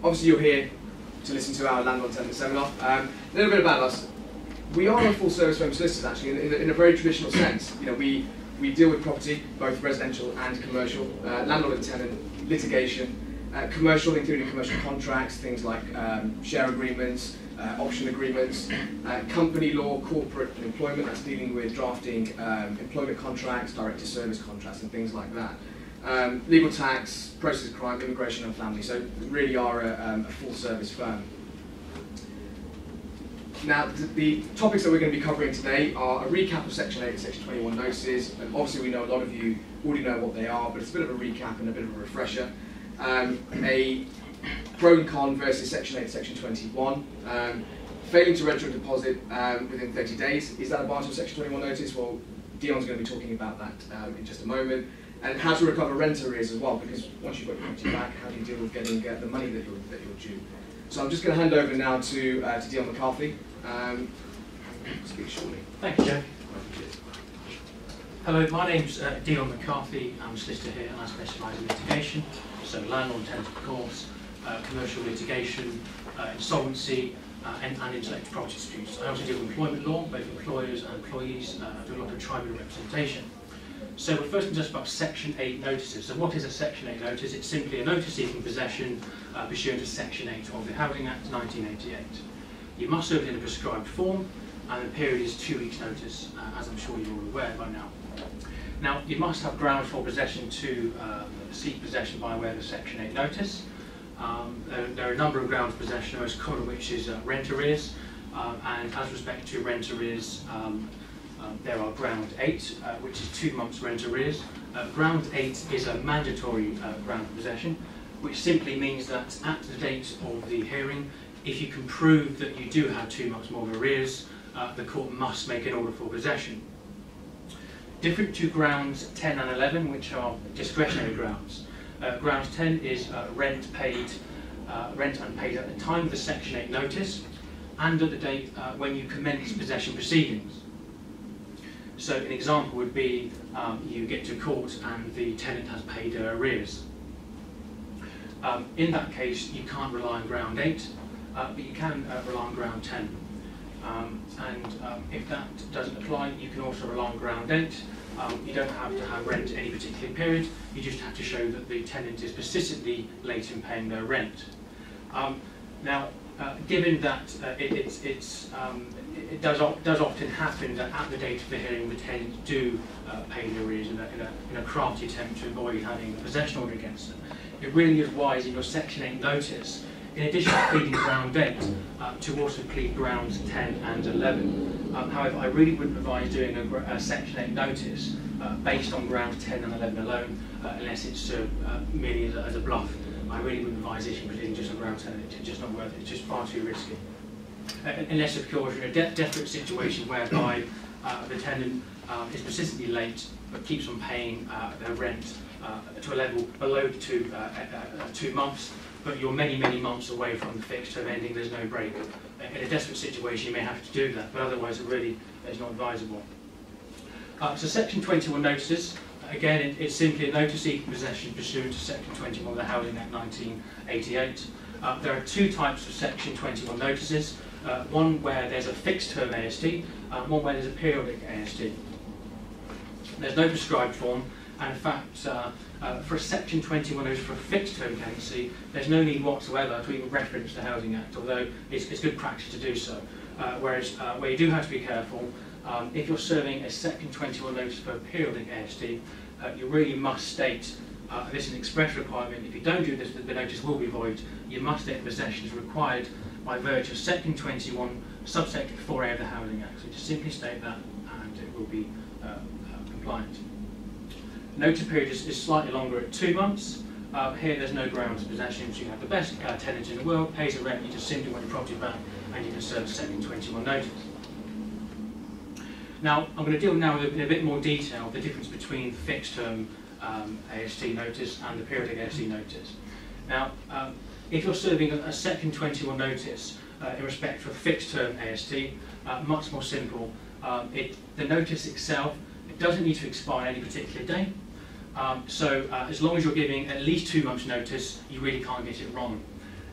Obviously you're here to listen to our Landlord Tenant Seminar. A little bit about us. We are a full service firm solicitors actually, in a very traditional sense. You know, we deal with property, both residential and commercial, landlord and tenant, litigation, commercial including commercial contracts, things like share agreements, option agreements, company law, corporate employment, that's dealing with drafting employment contracts, director service contracts and things like that. Legal tax, process crime, immigration and family, so we really are a full service firm. Now, the topics that we're going to be covering today are a recap of Section 8 and Section 21 notices, and obviously we know a lot of you already know what they are, but it's a bit of a recap and a bit of a refresher. A pro and con versus Section 8 and Section 21. Failing to render a deposit within 30 days. Is that a part of Section 21 notice? Well, Dion's going to be talking about that in just a moment. And how to recover rent arrears as well, because once you've got your property back, how do you deal with getting the money that you're due? So I'm just going to hand over now to Dion McCarthy. Speak shortly. Thank you, Joe. Hello, my name's Dion McCarthy. I'm a solicitor here and I specialise in litigation, so landlord tenant, of course, commercial litigation, insolvency, and intellectual property disputes. I also deal with employment law, both employers and employees. I do a lot of tribunal representation. So we're first just about Section 8 notices. So what is a Section 8 notice? It's simply a notice seeking possession pursuant to Section 8 of the Housing Act 1988. You must serve it in a prescribed form, and the period is 2 weeks' notice, as I'm sure you're all aware by now. Now, you must have grounds for possession to seek possession by way of a Section 8 notice. There are a number of grounds for possession, most common of which is rent arrears, and as respect to rent arrears, there are ground 8, which is 2 months rent arrears. Ground 8 is a mandatory ground for possession, which simply means that at the date of the hearing, if you can prove that you do have 2 months more of arrears, the court must make an order for possession. Different to grounds 10 and 11, which are discretionary grounds. Grounds 10 is rent unpaid at the time of the Section 8 notice and at the date when you commence possession proceedings. So an example would be you get to court and the tenant has paid their arrears. In that case, you can't rely on ground 8, but you can rely on ground 10. If that doesn't apply, you can also rely on ground 8. You don't have to have rent any particular period, you just have to show that the tenant is persistently late in paying their rent. Given that it does often happen that at the date of the hearing the tenants do pay their arrears in a crafty attempt to avoid having a possession order against them, it really is wise in your Section 8 notice, in addition to pleading ground 8, to also plead grounds 10 and 11. However, I really wouldn't advise doing a Section 8 notice based on grounds 10 and 11 alone, unless it's merely as a bluff. I really wouldn't advise issuing proceedings just on ground 10, it's just not worth it, it's just far too risky. Unless, of course, you're in a desperate situation whereby the tenant is persistently late but keeps on paying their rent to a level below 2 months, but you're many, many months away from the fixed term ending, there's no break. In a desperate situation, you may have to do that, but otherwise it really is not advisable. So Section 21 notices, again, it's simply a notice seeking possession pursuant to Section 21 of the Housing Act 1988. There are 2 types of Section 21 notices, one where there's a fixed term AST, one where there's a periodic AST. There's no prescribed form, and in fact, for a Section 21 notice for a fixed term tenancy, there's no need whatsoever to even reference the Housing Act, although it's good practice to do so. Whereas where you do have to be careful, if you're serving a Section 21 notice for a periodic AST, you really must state, this is an express requirement, if you don't do this, the notice will be void. You must state possession is required by virtue of Section 21, subsection 4A of the Housing Act. So just simply state that and it will be compliant. Notice period is slightly longer at 2 months. Here there's no grounds of possession, so you have the best tenant in the world, pays the rent, you just simply want your property back and you can serve a Section 21 notice. Now, I'm going to deal now in a bit more detail the difference between the fixed term AST notice and the periodic AST notice. Now, if you're serving a Section 21 notice in respect for a fixed term AST, much more simple. The notice itself, it doesn't need to expire any particular day. So as long as you're giving at least 2 months notice, you really can't get it wrong.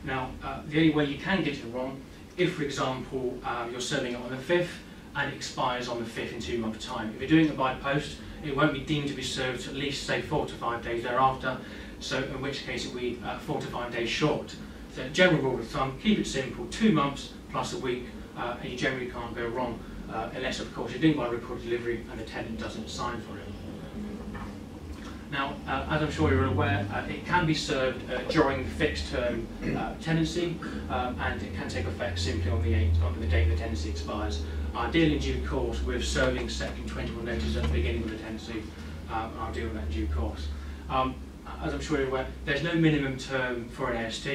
Now, the only way you can get it wrong, if, for example, you're serving it on the 5th and it expires on the 5th in 2 months' time. If you're doing it by post, it won't be deemed to be served at least, say, 4 to 5 days thereafter, so in which case it will be 4 to 5 days short. So general rule of thumb, keep it simple, 2 months plus a week, and you generally can't go wrong, unless, of course, you're doing by recorded delivery and the tenant doesn't sign for it. Now, as I'm sure you're aware, it can be served during the fixed term tenancy, and it can take effect simply on the date the tenancy expires. Ideally in due course, with serving Section 21 notice at the beginning of the tenancy. I'll deal with that in due course. As I'm sure you're aware, there's no minimum term for an AST.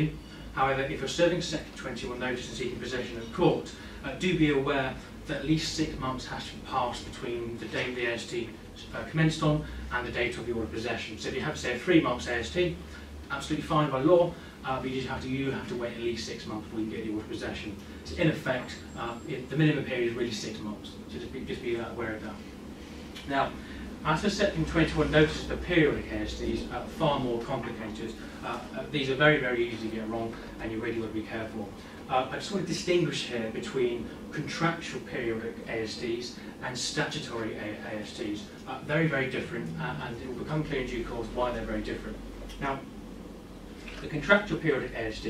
However, if you're serving Section 21 notice and seeking possession in court, do be aware that at least 6 months has to pass between the date the AST commenced on and the date of your possession. So if you have, say, a 3 months AST, absolutely fine by law, but you have to wait at least 6 months before you get your possession. So in effect, the minimum period is really 6 months. So just be aware of that. Now, as for Section 21 notice for periodic ASTs, far more complicated. These are very, very easy to get wrong, and you really want to be careful. I just want to distinguish here between contractual periodic ASTs and statutory ASTs. Very, very different, and it will become clear in due course why they're very different. Now, the contractual periodic AST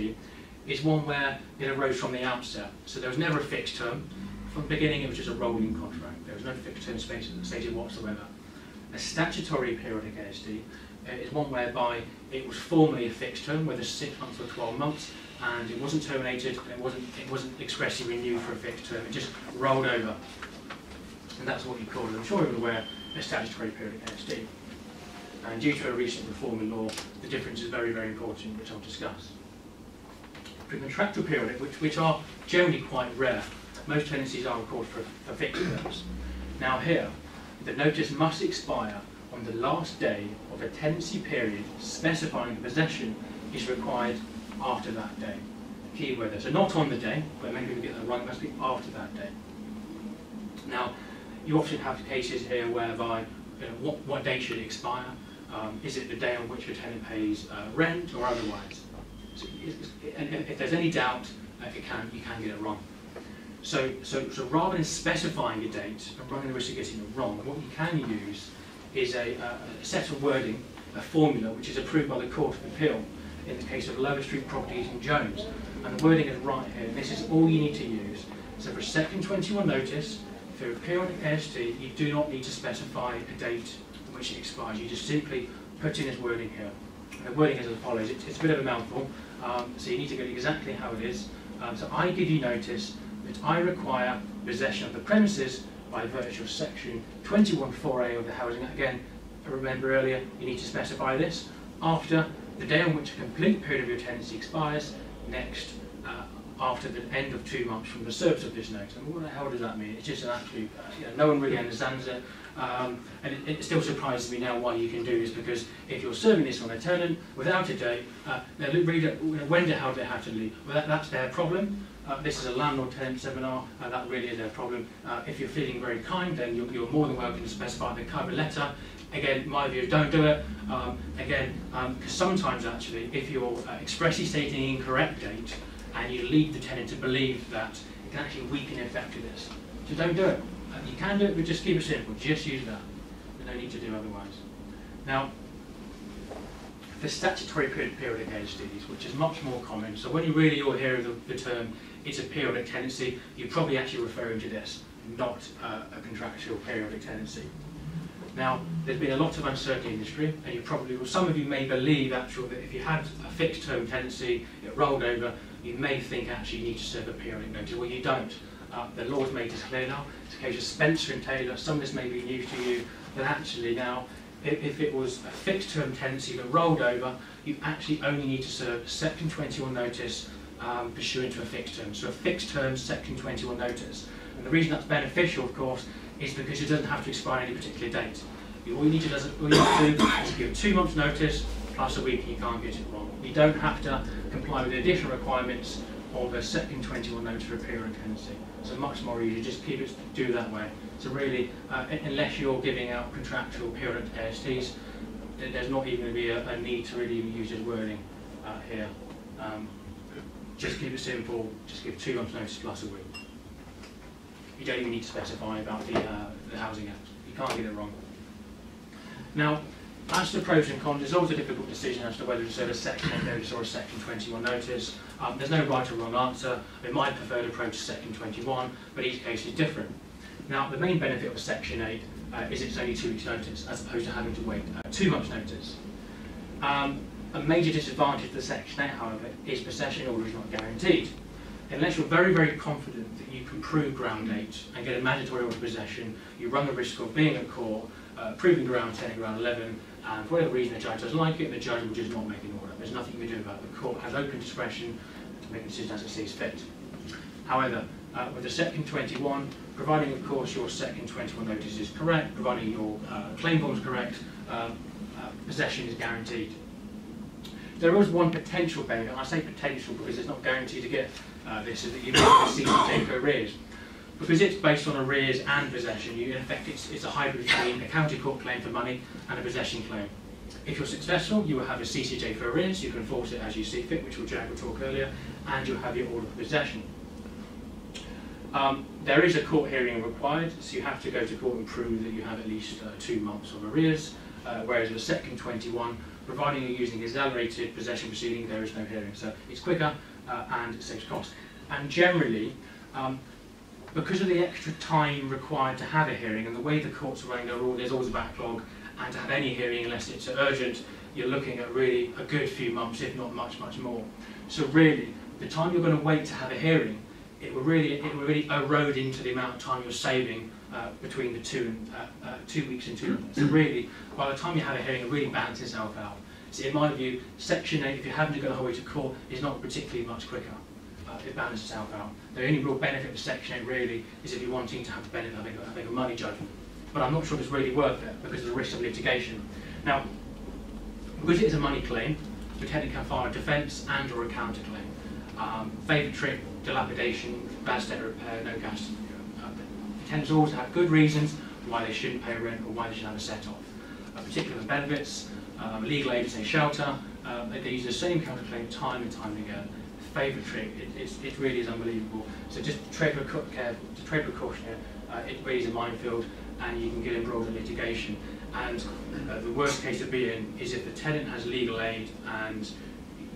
is one where it arose from the outset. So there was never a fixed term. From the beginning, it was just a rolling contract. There was no fixed term stated whatsoever. A statutory periodic AST is one whereby it was formally a fixed term, whether 6 months or 12 months, and it wasn't terminated, and it wasn't expressly renewed for a fixed term. It just rolled over, and that's what you call it. I'm sure you're aware, a statutory periodic AST. And due to a recent reform in law, the difference is very, very important, which I'll discuss. For contractual periodic, which are generally quite rare, most tenancies are recorded for fixed terms. Now here, the notice must expire on the last day of a tenancy period specifying the possession is required after that day. Key word there. So not on the day, but maybe we get that wrong, it must be after that day. Now, you often have cases here whereby, what date should it expire? Is it the day on which the tenant pays rent or otherwise? So and if there's any doubt, you can get it wrong. So rather than specifying a date and running the risk of getting it wrong, what you can use is a set of wording, a formula, which is approved by the Court of Appeal in the case of Lower Street Properties in Jones. And the wording is right here. This is all you need to use. So for a Section 21 notice, for a periodic AST, you do not need to specify a date on which it expires. You just simply put in this wording here. And the wording is as follows. It's a bit of a mouthful, so you need to get exactly how it is. So I give you notice that I require possession of the premises by virtue of Section 21(4)(a) of the Housing Act. Again, remember earlier, you need to specify this after the day on which a complete period of your tenancy expires, next after the end of 2 months from the service of this notice. And what the hell does that mean? It's just an absolute, no one really understands it. And it still surprises me now why you can do this, because if you're serving this on a tenant without a date, they really when the hell do they have to leave? Well, that's their problem. This is a Landlord Tenant Seminar, and that really is their problem. If you're feeling very kind, then you're more than welcome to specify the cover letter. Again, my view, don't do it. Because sometimes actually, if you're expressly stating an incorrect date, and you lead the tenant to believe that, it can actually weaken the effect of this. So don't do it. You can do it, but just keep it simple. Just use that. There's no need to do otherwise. Now, for statutory periodic ASTs, which is much more common, so when you really all hear the term, it's a periodic tenancy, you're probably actually referring to this, not a contractual periodic tenancy. Now, there's been a lot of uncertainty in the industry, and you probably, well, some of you may believe actually that if you had a fixed term tenancy, it rolled over, you may think actually you need to serve a periodic notice. Well, you don't. The law's made this clear now. It's a case of Spencer and Taylor. Some of this may be news to you, but actually now, if it was a fixed term tenancy that rolled over, you actually only need to serve a Section 21 notice pursuant to a fixed term. So a fixed term Section 21 notice. And the reason that's beneficial, of course, is because it doesn't have to expire any particular date. All you need to do is give 2 months notice plus a week, and you can't get it wrong. You don't have to comply with the additional requirements of a Section 21 notice for a periodic tenancy. So much more easy, just keep it, do that way. So really, unless you're giving out contractual periodic ASTs, there's not even going to be a need to really use this wording here. just keep it simple, just give 2 months notice plus a week. You don't even need to specify about the Housing Act. You can't get it wrong. Now, as to pros and cons, it's always a difficult decision as to whether to serve a Section 8 notice or a Section 21 notice. There's no right or wrong answer. My preferred approach is Section 21, but each case is different. Now, the main benefit of a Section 8 is it's only 2 weeks' notice, as opposed to having to wait 2 months' notice. A major disadvantage of the Section 8, however, is possession order is not guaranteed. Unless you're very, very confident that you can prove ground 8 and get a mandatory order of possession, you run the risk of being at court, proving ground 10 and ground 11, and for whatever reason the judge doesn't like it, the judge will just not make an order. There's nothing you can do about it. The court has open discretion to make a decision as it sees fit. However, with the Section 21, providing of course your Section 21 notice is correct, providing your claim form is correct, possession is guaranteed. There is one potential benefit, and I say potential because it's not guaranteed to get this, is that you get a CCJ for arrears. Because it's based on arrears and possession, in effect it's a hybrid between a county court claim for money and a possession claim. If you're successful, you will have a CCJ for arrears, you can enforce it as you see fit, which Jag will talk earlier, and you'll have your order for possession. There is a court hearing required, so you have to go to court and prove that you have at least 2 months of arrears, whereas with Section 21, providing you're using accelerated possession proceeding, there is no hearing. So it's quicker and it saves cost. And generally, because of the extra time required to have a hearing and the way the courts are running, there's always a backlog, and to have any hearing unless it's urgent, you're looking at really a good few months, if not much, much more. So really, the time you're going to wait to have a hearing, it will really erode into the amount of time you're saving between the 2 weeks and 2 months. So really, by the time you have a hearing, it really balances itself out. So in my view, Section 8, if you're having to go the whole way to court, is not particularly much quicker. It balances itself out. The only real benefit of Section 8 really is if you're wanting to have the benefit of having a money judgment. But I'm not sure it's really worth it because of the risk of litigation. Now, because it is a money claim, the tenant can file a defence and or a counterclaim. Favourite trick, dilapidation, bad state of repair, no gas. The tenants always have good reasons why they shouldn't pay rent or why they should have a set-off. Particular benefits, legal aid as a shelter, they use the same counterclaim time and time again. Favourite trick, it really is unbelievable. So just tread with caution here, it really is a minefield and you can get embroiled in litigation. And the worst case to be in is if the tenant has legal aid and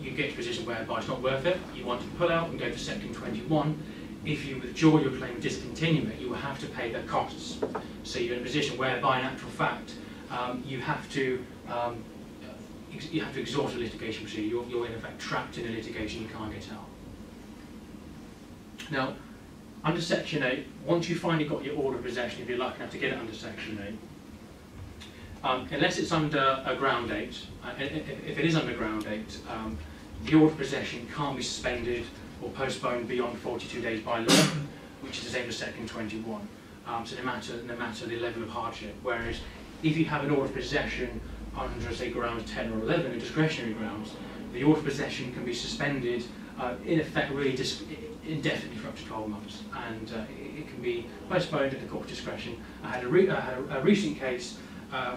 you get to a position whereby it's not worth it, you want to pull out and go to Section 21. If you withdraw your claim and discontinue it, you will have to pay the costs. So you're in a position whereby, in actual fact, you have to exhaust a litigation procedure. You're in effect trapped in a litigation, you can't get out. Now, under Section 8, once you finally got your order of possession, if you're lucky enough to get it under Section 8, unless it's under a ground 8, if it is under ground 8, the order of possession can't be suspended or postponed beyond 42 days by law, which is the same as Section 21. So no matter the level of hardship. Whereas if you have an order of possession under, say, grounds 10 or 11, or discretionary grounds, the order of possession can be suspended, in effect, really indefinitely for up to 12 months, and it can be postponed at the court's discretion. I had a recent case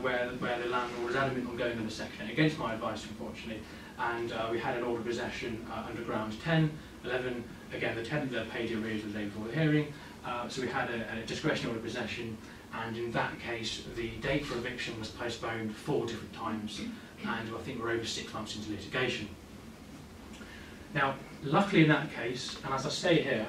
where the landlord was adamant on going under Section 8, against my advice, unfortunately, and we had an order of possession under grounds 10, 11. Again, the tenant paid the arrears the day before the hearing, so we had a discretionary order of possession. And in that case, the date for eviction was postponed 4 different times, and I think we're over 6 months into litigation. Now, luckily in that case, and as I say here,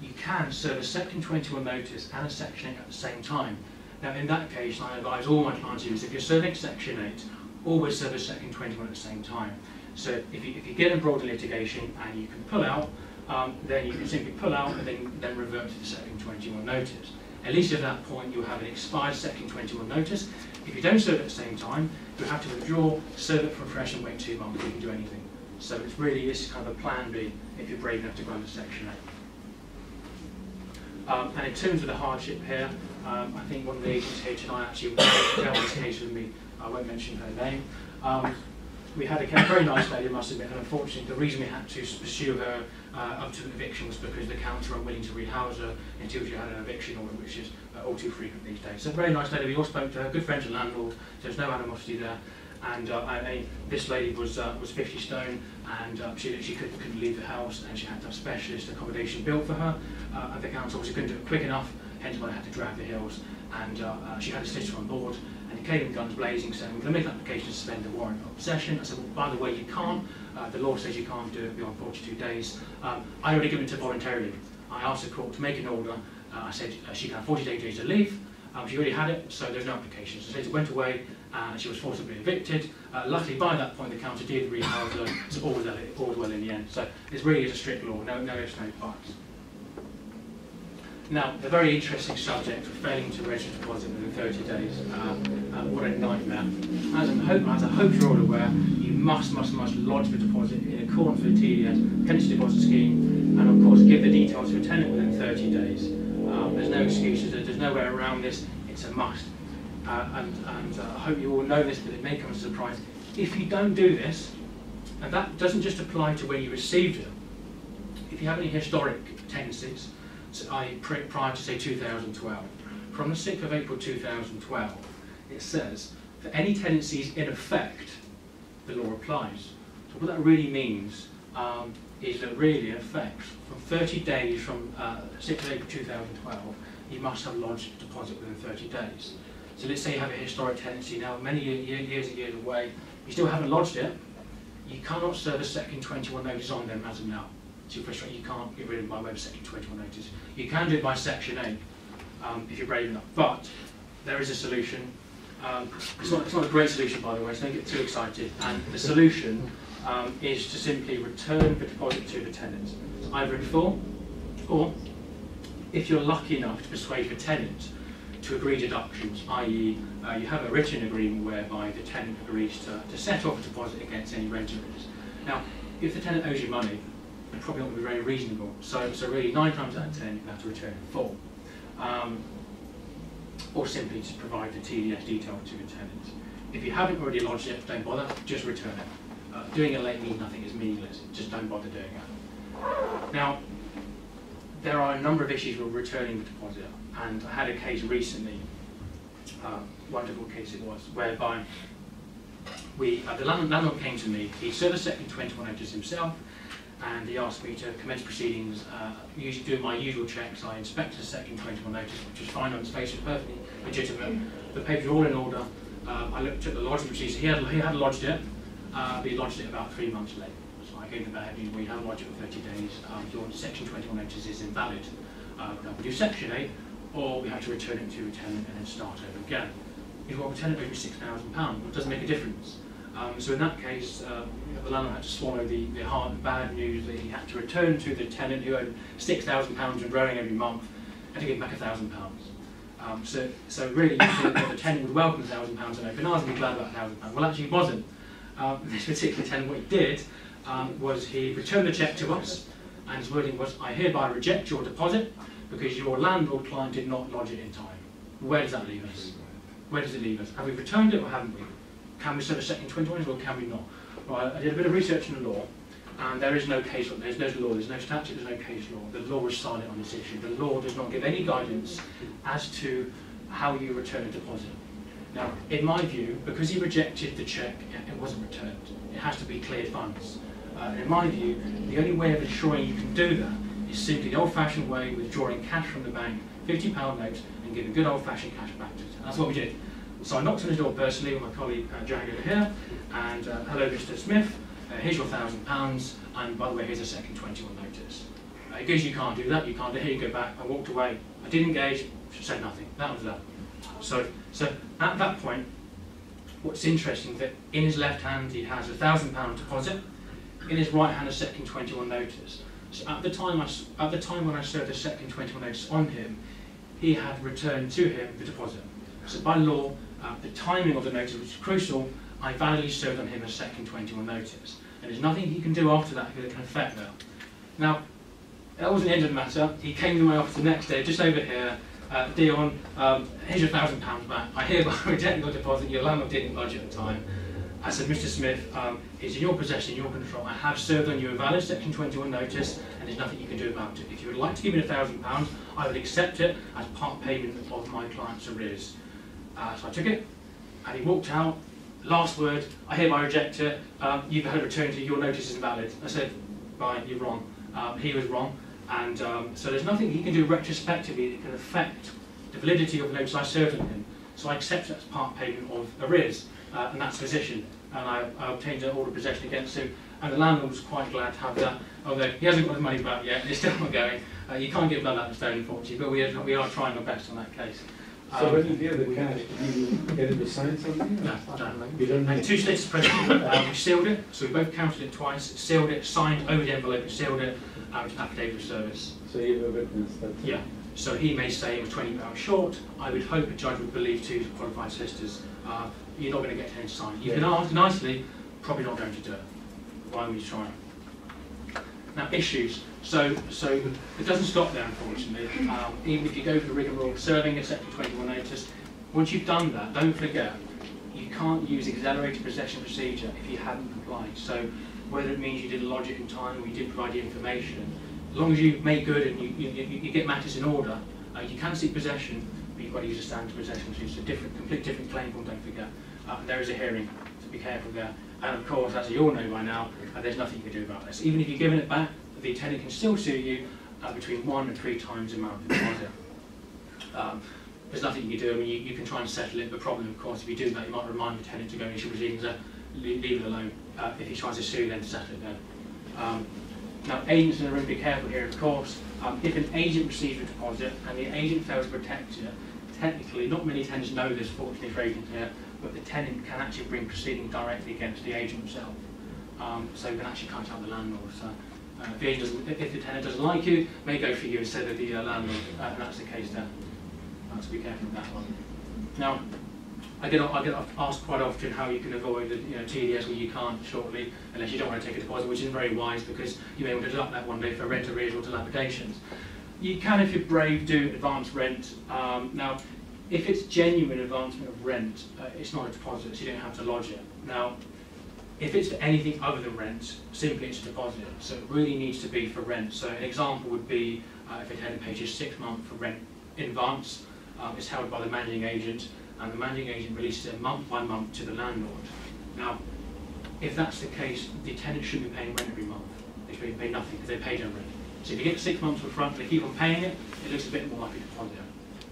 you can serve a Section 21 notice and a Section 8 at the same time. Now, in that case, I advise all my clients to use, if you're serving Section 8, always serve a Section 21 at the same time. So if you get embroiled in litigation and you can pull out, then you can simply pull out and then revert to the Section 21 notice. At least at that point, you'll have an expired Section 21 notice. If you don't serve at the same time, you'll have to withdraw, serve it for fresh and wait 2 months before you can do anything. So it's really, this is kind of a plan B if you're brave enough to go under Section 8. And in terms of the hardship here, I think one of the agents here tonight actually dealt with this case with me. I won't mention her name. We had a very nice lady, I must admit, and unfortunately the reason we had to pursue her up to an eviction was because the council were unwilling to rehouse her until she had an eviction order, which is all too frequent these days. So a very nice lady, we all spoke to her, good friends and landlord, so there's no animosity there. and this lady was 50 stone, and she couldn't leave the house, and she had to have specialist accommodation built for her, and the council obviously couldn't do it quick enough, hence why they had to drag the hills, and she had a solicitor on board, and he came in guns blazing saying, we're going to make an application to suspend the warrant of possession. I said, well, by the way, you can't, the law says you can't do it beyond 42 days. I already given it to voluntarily. I asked the court to make an order. I said she can have 48 days to leave. She already had it, so there's no application. So it went away, and she was forcibly evicted. Luckily, by that point, the council did rehouse her, so all was well in the end. So it really is a strict law, no ifs, no buts. Now, the very interesting subject of failing to register a deposit within 30 days. What a nightmare. As I hope you're all aware, you must lodge the deposit in accordance with the TDS, Tenancy Deposit Scheme, and of course give the details to a tenant within 30 days. There's no excuses, there's no way around this, it's a must. I hope you all know this, but it may come as a surprise. If you don't do this, and that doesn't just apply to when you received it, if you have any historic tenancies, prior to say 2012, from the 6th of April 2012, it says, for any tenancies in effect, the law applies. So what that really means is that really, in effect, from 30 days from 6th of April 2012, you must have lodged a deposit within 30 days. So let's say you have a historic tenancy now, many years and years away, you still haven't lodged it, you cannot serve a Section 21 notice on them as of now. So you can't get rid of them by way of Section 21 notice. You can do it by Section 8 if you're brave enough, but there is a solution. It's not a great solution, by the way, so don't get too excited. And the solution is to simply return the deposit to the tenant, either in full, or if you're lucky enough to persuade the tenant to agree deductions, i.e. You have a written agreement whereby the tenant agrees to set off a deposit against any rent arrears. Now, if the tenant owes you money, it's probably not going to be very reasonable. So really, 9 times out of 10, you have to return in full. Or simply to provide the TDS detail to the tenant. If you haven't already lodged it, don't bother, just return it. Doing it late means nothing, is meaningless, just don't bother doing it. Now, there are a number of issues with returning the deposit, and I had a case recently, wonderful case it was, whereby the landlord came to me, he served a Section 21 notice himself, and he asked me to commence proceedings, usually doing my usual checks. I inspected the Section 21 notice, which was fine on its face, it was perfectly legitimate. The papers were all in order. I looked at the lodging procedure. He had lodged it, but he lodged it about 3 months late. So I gave him the bad news, well, you haven't lodged it for 30 days, your Section 21 notice is invalid. Now we do Section 8, or we have to return it to a tenant and then start over again. If well, the tenant owed me £6,000, well, it doesn't make a difference. So in that case, the landlord had to swallow the hard and bad news that he had to return to the tenant who owed £6,000 and growing every month, and to give him back £1,000. So really, you think that the tenant would welcome £1,000 and open ours and be glad about £1,000. Well, actually, he wasn't. This particular tenant, what he did was he returned the cheque to us, and his wording was, I hereby reject your deposit because your landlord client did not lodge it in time. Where does that leave us? Where does it leave us? Have we returned it or haven't we? Can we serve a Section 21 or can we not? Well, I did a bit of research in the law, and there is no case law, there's no law, there's no statute, there's no case law. The law is silent on this issue. The law does not give any guidance as to how you return a deposit. Now, in my view, because he rejected the cheque, it wasn't returned. It has to be cleared funds. In my view, the only way of ensuring you can do that is simply the old-fashioned way, withdrawing cash from the bank, £50 notes, and giving good old-fashioned cash back to it. And that's what we did. So I knocked on his door personally with my colleague Jag over here, and hello Mr. Smith, here's your £1,000, and by the way, here's a Section 21 notice. Because you can't do that, you can't do it, here you go back. I walked away, I didn't engage, said nothing. That was that. So at that point, what's interesting is that in his left hand he has a £1,000 deposit, in his right hand a Section 21 notice. So at the time when I served a Section 21 notice on him, he had returned to him the deposit. So by law, the timing of the notice, which is crucial, I validly served on him a Section 21 notice. And there's nothing he can do after that that can affect that. Now, that wasn't the end of the matter. He came to my office the next day, just over here. Dion, here's your £1,000 back. I hereby reject your deposit. Your landlord didn't lodge at the time. I said, Mr. Smith, it's in your possession, in your control. I have served on you a valid Section 21 notice, and there's nothing you can do about it. If you would like to give me £1,000, I would accept it as part payment of my client's arrears. So I took it, and he walked out, last word, I hereby reject it, you've had a return to your notice is invalid. I said, fine, you're wrong. He was wrong, and so there's nothing he can do retrospectively that can affect the validity of the notice I served on him. So I accept that as part payment of arrears, and that's possession. And I obtained an order of possession against him, and the landlord was quite glad to have that, although he hasn't got his money back yet, and it's still not going. You can't give blood out of stone, unfortunately, but we are trying our best on that case. So when you give the cash, do you get him to sign something? No, You don't and need two statements of principle, we sealed it, so we both counted it twice, sealed it, signed over the envelope and sealed it, with an affidavit of service. So you have a witness that. Yeah. So he may say it was £20 short. I would hope a judge would believe two qualified solicitors. You're not going to get him to sign. You can ask nicely, probably not going to do it. Why would you try? Now, issues. So it doesn't stop there, unfortunately. Even if you go for the rigmarole of serving a Section 21 notice, once you've done that, don't forget, you can't use accelerated possession procedure if you haven't complied. So whether it means you didn't lodge it in time or you did provide the information, as long as you make good and you get matters in order, you can seek possession, but you've got to use a standard possession procedure. It's a completely different claim form, don't forget. There is a hearing, so be careful there. And of course, as you all know by now, there's nothing you can do about this. Even if you've given it back, the tenant can still sue you between 1 and 3 times the amount of deposit. There's nothing you can do. I mean, you can try and settle it. The problem, of course, if you do that, you might remind the tenant to go and issue proceedings, leave it alone. If he tries to sue, then settle it then. Now, agents in the room, be careful here, of course. If an agent receives a deposit and the agent fails to protect it, technically, not many tenants know this, fortunately for agents here, but the tenant can actually bring proceedings directly against the agent himself. So you can actually cut out the landlord. So if the tenant doesn't like you, may go for you instead of the landlord, and that's the case there. So be careful with that one. Now, I get asked quite often how you can avoid the TDS where you can't shortly, unless you don't want to take a deposit, which isn't very wise because you may want to deduct that one day for rent arrears or dilapidations. You can, if you're brave, do advance rent. Now, if it's genuine advancement of rent, it's not a deposit, so you don't have to lodge it. Now, if it's for anything other than rent, simply it's a deposit, so it really needs to be for rent. So an example would be if a tenant pays you 6 months for rent in advance, it's held by the managing agent, and the managing agent releases it month by month to the landlord. Now, if that's the case, the tenant shouldn't be paying rent every month. They should pay nothing because they paid no rent. So if you get 6 months up front, they keep on paying it, it looks a bit more like a deposit.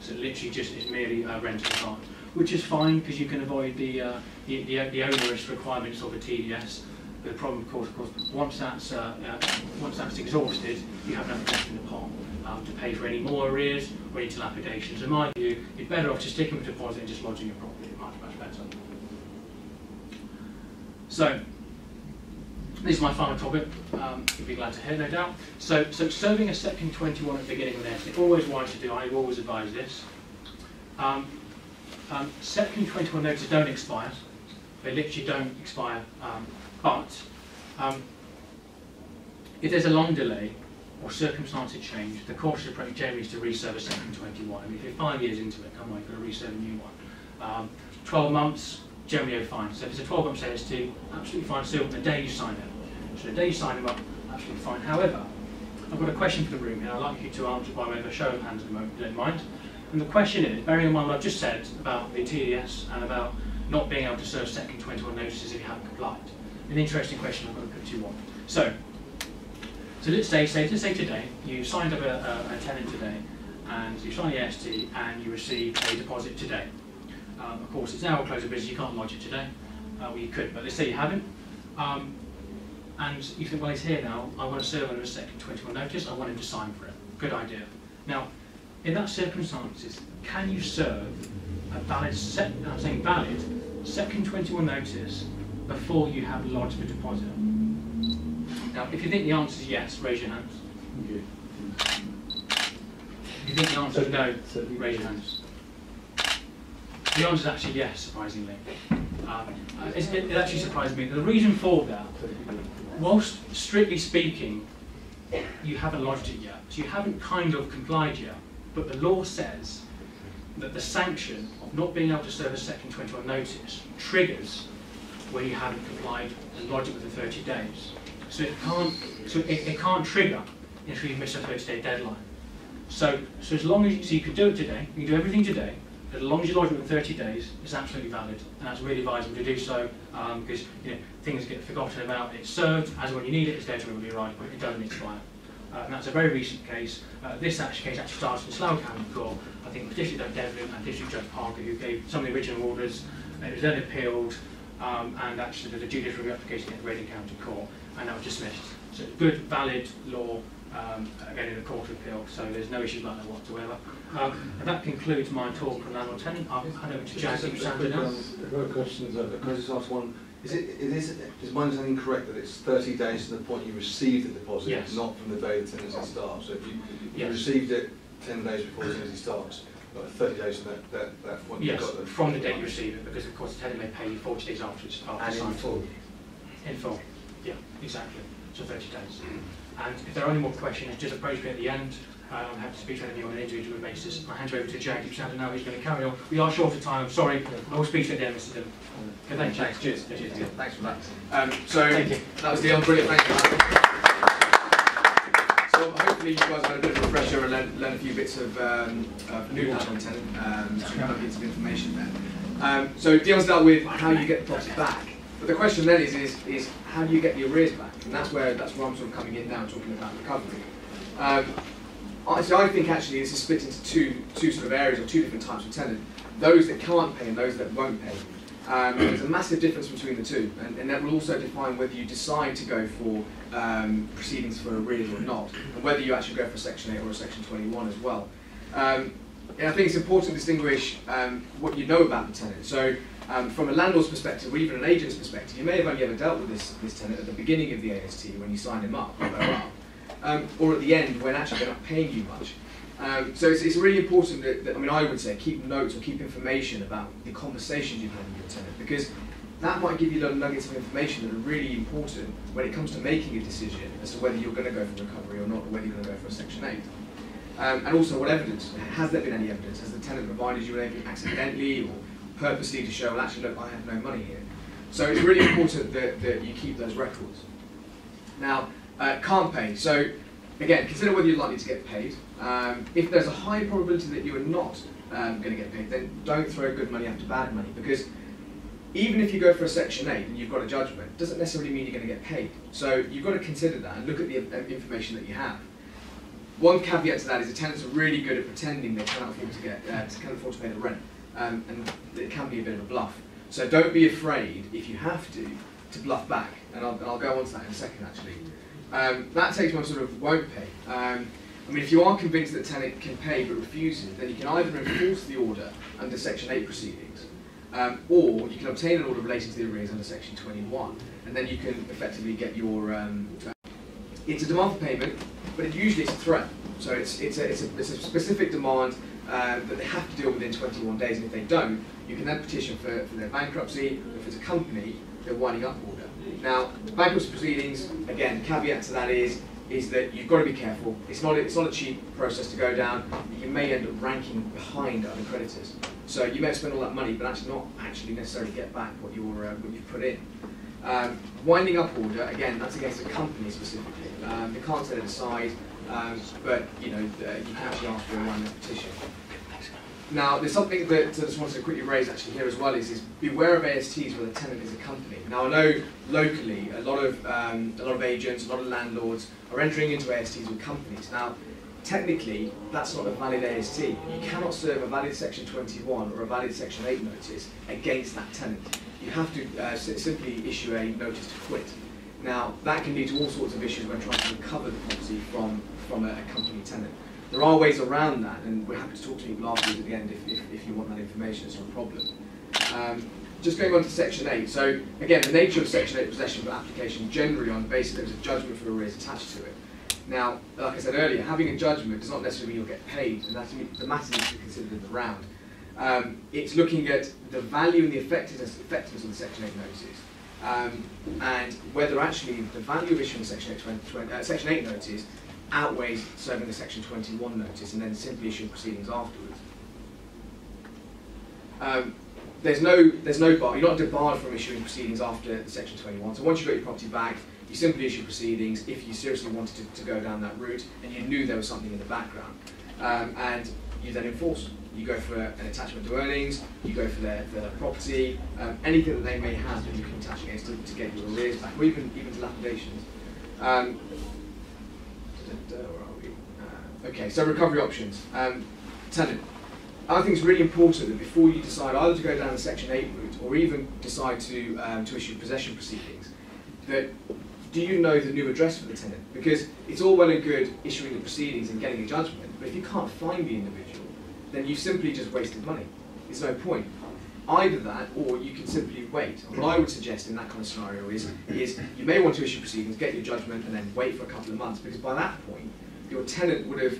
So it literally just is merely rent in advance, which is fine because you can avoid the onerous requirements of a TDS. But the problem, of course, once that's exhausted, you have nothing left in the pot to pay for any more arrears or any dilapidations. In my view, you're better off just sticking with deposit and just lodging it properly. Much better. So, this is my final topic. You'll be glad to hear, no doubt. So serving a Section 21 at the beginning of an it's always wise to do. I always advise this. Section 21 notices don't expire. They literally don't expire. But if there's a long delay or circumstances change, the cautious approach generally is to reserve a Section 21. I mean, if you're 5 years into it, come on, you've got to reserve a new one. 12 months, generally fine. So if it's a 12-month ST, absolutely fine still the day you sign it. So the day you sign them up, absolutely fine. However, I've got a question for the room here. I'd like you to answer by way of a show of hands at the moment, if you don't mind. And the question is, bearing in mind what I've just said about the TDS and about not being able to serve Section 21 notices if you haven't complied. An interesting question I've got to put to you on. So let's say today, you signed up a tenant today, and you signed the ST, and you receive a deposit today. Of course, it's now a close of business, you can't lodge it today. Well, you could, but let's say you haven't. And you think, well, he's here now, I want to serve under a Section 21 notice, I want him to sign for it. Good idea. Now, in that circumstances, can you serve a valid, I'm saying valid, Section 21 notice before you have lodged the deposit? Now, if you think the answer is yes, raise your hands. Okay. If you think the answer is no, raise your hands. The answer is actually yes, surprisingly. It actually surprised me. The reason for that, whilst strictly speaking, you haven't lodged it yet, so you haven't kind of complied yet, but the law says that the sanction of not being able to serve a Section 21 notice triggers when you haven't complied and lodged it within 30 days. So it can't trigger if you miss a 30-day deadline. So as long as you can do it today, you can do everything today, as long as you lodge it within 30 days, it's absolutely valid, and that's really advisable to do so, because things get forgotten about. It's served as when you need it, it's there to remember your right, but it doesn't expire. And that's a very recent case. This case actually started in Slough County Court. I think it was District Judge Devlin and District Judge Parker who gave some of the original orders. It was then appealed, and actually the judicial review application at Reading County Court, and that was dismissed. So good, valid law, again in the Court of Appeal, so there's no issues like that whatsoever. And that concludes my talk on landlord tenant. I'll hand over to Jackie Sander now. I've got questions. Can I just ask one? Is my understanding correct that it's 30 days from the point you receive the deposit, yes, not from the day the tenancy starts? So if you yes, received it 10 days before the tenancy starts, but 30 days from that point yes, you've got from the date you receive it, because of course the tenant may pay you 40 days after it's and in full. In full, yeah, exactly. So 30 days. And if there are any more questions, just approach me at the end. I'm happy to speak to any of you on an individual basis. I'll hand you over to Jackie Sander now, who's going to carry on. We are short of time, I'm sorry. I will speak to you at the end, Mr. Dillon. Okay, thank you. Thanks, cheers. Cheers. Yeah, thanks for that. So Thank you. that was Dion, brilliant, thank you for that. So hopefully you guys had a bit of a refresher and learn a few bits of new landlord tenant, some nuggets of information there. So Dion's dealt with how you get the property back. But the question then is how do you get the arrears back? And that's where I'm sort of coming in now, talking about recovery. So I think actually this is split into two sort of areas, or two different types of tenant. Those that can't pay and those that won't pay. There's a massive difference between the two, and that will also define whether you decide to go for proceedings for arrears or not, and whether you actually go for a Section 8 or a Section 21 as well. And I think it's important to distinguish what you know about the tenant. So from a landlord's perspective, or even an agent's perspective, you may have only ever dealt with this tenant at the beginning of the AST when you signed him up, or at the end when actually they're not paying you much. So it's really important that, I mean, I would say keep notes or keep information about the conversations you've had with your tenant, because that might give you little nuggets of information that are really important when it comes to making a decision as to whether you're going to go for recovery or not, or whether you're going to go for a Section 8. And also, what evidence? Has there been any evidence? Has the tenant provided you with anything accidentally or purposely to show, well, actually, look, I have no money here? So it's really important that you keep those records. Now, can't pay. So again, consider whether you're likely to get paid. If there's a high probability that you are not going to get paid, then don't throw good money after bad money, because even if you go for a Section 8 and you've got a judgment, it doesn't necessarily mean you're going to get paid. So you've got to consider that and look at the information that you have. One caveat to that is the tenants are really good at pretending they cannot afford to pay the rent, and it can be a bit of a bluff. So don't be afraid, if you have to bluff back, and I'll go on to that in a second actually. That takes one sort of won't pay. I mean, if you are convinced that the tenant can pay but refuses, then you can either enforce the order under Section 8 proceedings, or you can obtain an order relating to the arrears under Section 21, and then you can effectively get your... it's a demand for payment, but usually it's a threat. So it's a specific demand that they have to deal within 21 days, and if they don't, you can then petition for their bankruptcy. If it's a company, their winding up order. Now, bankruptcy proceedings, again, the caveat to that is that you've got to be careful. It's not a cheap process to go down. You may end up ranking behind other creditors. So you may spend all that money, but actually not necessarily get back what you've put in. Winding up order, again, that's against a company specifically. They can't set it aside, but you can actually ask for a winding up petition. Now, there's something that I just wanted to quickly raise actually here as well is beware of ASTs where the tenant is a company. Now, I know locally a lot of agents, a lot of landlords are entering into ASTs with companies. Now, technically, that's not a valid AST. You cannot serve a valid Section 21 or a valid Section 8 notice against that tenant. You have to simply issue a notice to quit. Now, that can lead to all sorts of issues when trying to recover the property from a company tenant. There are ways around that, and we're happy to talk to people afterwards at the end if you want that information. It's not a problem. Just going on to Section 8. So, again, the nature of Section 8 possession for application generally on the basis that there's a judgment for arrears attached to it. Now, like I said earlier, having a judgment does not necessarily mean you'll get paid, and that's the matter needs to be considered in the round. It's looking at the value and the effectiveness of the Section 8 notices, and whether actually the value of issuing Section 8 notice outweighs serving a Section 21 notice and then simply issuing proceedings afterwards. There's no bar. You're not debarred from issuing proceedings after the Section 21. So once you've got your property back, you simply issue proceedings if you seriously wanted to go down that route and you knew there was something in the background, and you then enforce. you go for an attachment to earnings, you go for their property, anything that they may have that you can attach against to get your arrears back, or even dilapidations. Where are we? Okay, so recovery options. Tenant. I think it's really important that before you decide either to go down the Section 8 route or even decide to issue possession proceedings, that do you know the new address for the tenant? Because it's all well and good issuing the proceedings and getting a judgment, but if you can't find the individual, then you've simply just wasted money. There's no point. Either that, or you can simply wait. And what I would suggest in that kind of scenario is you may want to issue proceedings, get your judgment, and then wait for a couple of months, because by that point, your tenant would have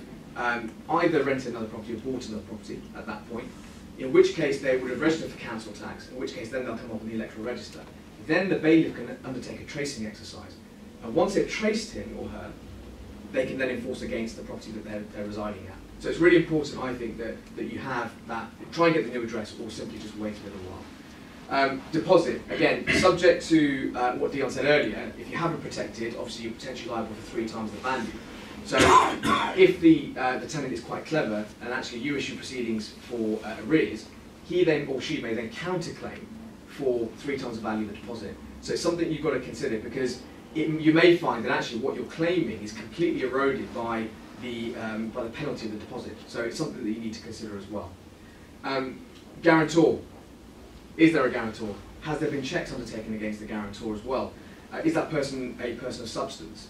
either rented another property or bought another property at that point, in which case they would have registered for council tax, in which case then they'll come up on the electoral register. Then the bailiff can undertake a tracing exercise. And once they've traced him or her, they can then enforce against the property that they're residing at. So it's really important, I think, that you have that, try and get the new address, or simply just wait a little while. Deposit, again, subject to what Dion said earlier, if you haven't protected, obviously you're potentially liable for 3 times the value. So if the tenant is quite clever, and actually you issue proceedings for arrears, he then, or she may then counterclaim for 3 times the value of the deposit. So it's something you've got to consider, because you may find that actually what you're claiming is completely eroded by the penalty of the deposit. So it's something that you need to consider as well. Guarantor. Is there a guarantor? Has there been checks undertaken against the guarantor as well? Is that person a person of substance?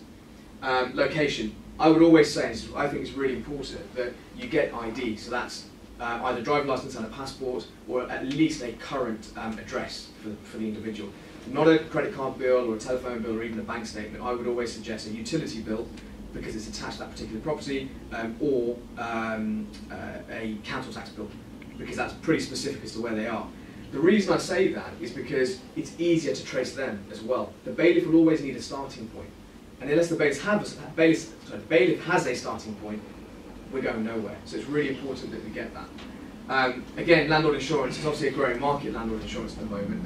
Location. I would always say, I think it's really important that you get ID. So that's either driving license and a passport, or at least a current address for the individual. Not a credit card bill or a telephone bill or even a bank statement. I would always suggest a utility bill, because it's attached to that particular property, or a council tax bill, because that's pretty specific as to where they are. The reason I say that is because it's easier to trace them as well. The bailiff will always need a starting point, and unless the bailiff has a starting point, we're going nowhere. So it's really important that we get that. Again, landlord insurance is obviously a growing market, landlord insurance at the moment.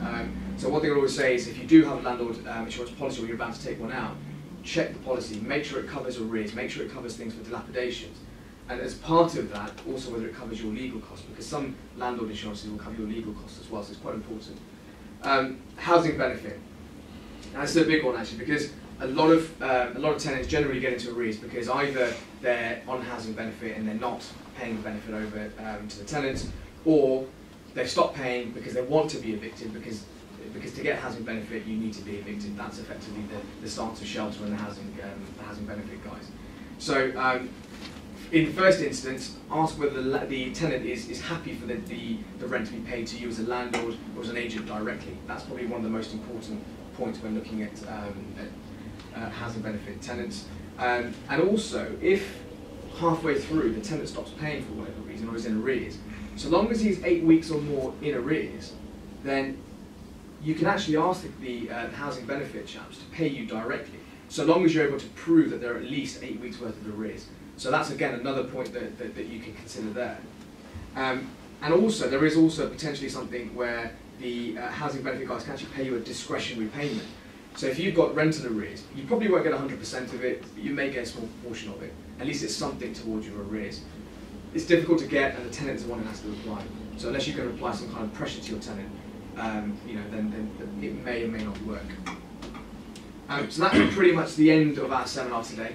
So one thing I always say is, if you do have a landlord insurance policy, or you're about to take one out, check the policy, make sure it covers arrears, make sure it covers things for dilapidations. And as part of that, also whether it covers your legal costs, because some landlord insurances will cover your legal costs as well, so it's quite important. Housing benefit. And this is a big one actually, because a lot of tenants generally get into arrears because either they're on housing benefit and they're not paying the benefit over to the tenants, or they've stopped paying because they want to be evicted, because to get housing benefit you need to be evicted. That's effectively the start of shelter and the housing benefit guys. So in the first instance, ask whether the tenant is happy for the rent to be paid to you as a landlord or as an agent directly. That's probably one of the most important points when looking at housing benefit tenants. And also, if halfway through the tenant stops paying for whatever reason or is in arrears, so long as he's 8 weeks or more in arrears, then you can actually ask the housing benefit chaps to pay you directly, so long as you're able to prove that there are at least 8 weeks worth of arrears. So that's again another point that you can consider there. And also, there is also potentially something where the housing benefit guys can actually pay you a discretionary payment. So if you've got rental arrears, you probably won't get 100% of it, but you may get a small portion of it. At least it's something towards your arrears. It's difficult to get, and the tenant is the one who has to apply. So unless you can apply some kind of pressure to your tenant, then it may or may not work. So that's pretty much the end of our seminar today.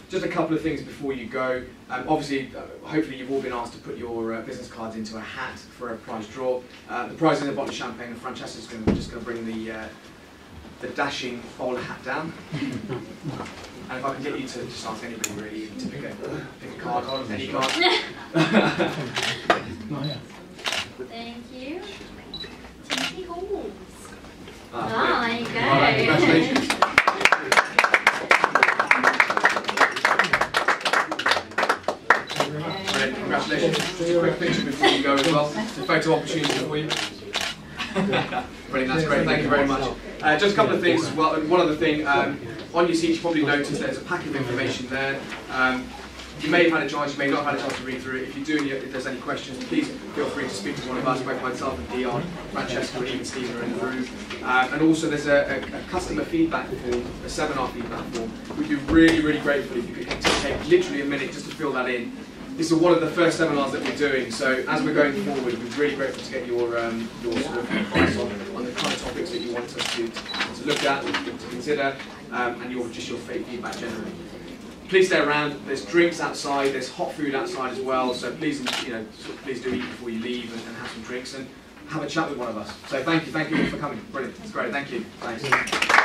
Just a couple of things before you go. Obviously, hopefully you've all been asked to put your business cards into a hat for a prize draw. The prize is a bottle of champagne, and Francesca's just going to bring the dashing bowler hat down. And if I can get you to just ask anybody really to pick a card, any card. Thank you. Timothy Halls. There you go. There you go. Congratulations. Brilliant, congratulations. Just a quick picture before you go as well. It's a photo opportunity for you. Brilliant, that's great, thank you very much. Just a couple of things as well. One other thing, on your seat you probably noticed there's a pack of information there. You may have had a chance, you may not have had a chance to read through it. If you do, and if there's any questions, please feel free to speak to one of us, both myself and Dion, Francesca, and even Stephen are in the room. And also there's a customer feedback form, a seminar feedback form. We'd be really, really grateful if you could take literally a minute just to fill that in. this is one of the first seminars that we're doing, so as we're going forward, we're really grateful to get your sort of advice on the kind of topics that you want us to look at, to consider, and your feedback generally. Please stay around. There's drinks outside. There's hot food outside as well. So please, please do eat before you leave and have some drinks and have a chat with one of us. So thank you all for coming. Brilliant. It's great. Thank you. Thanks.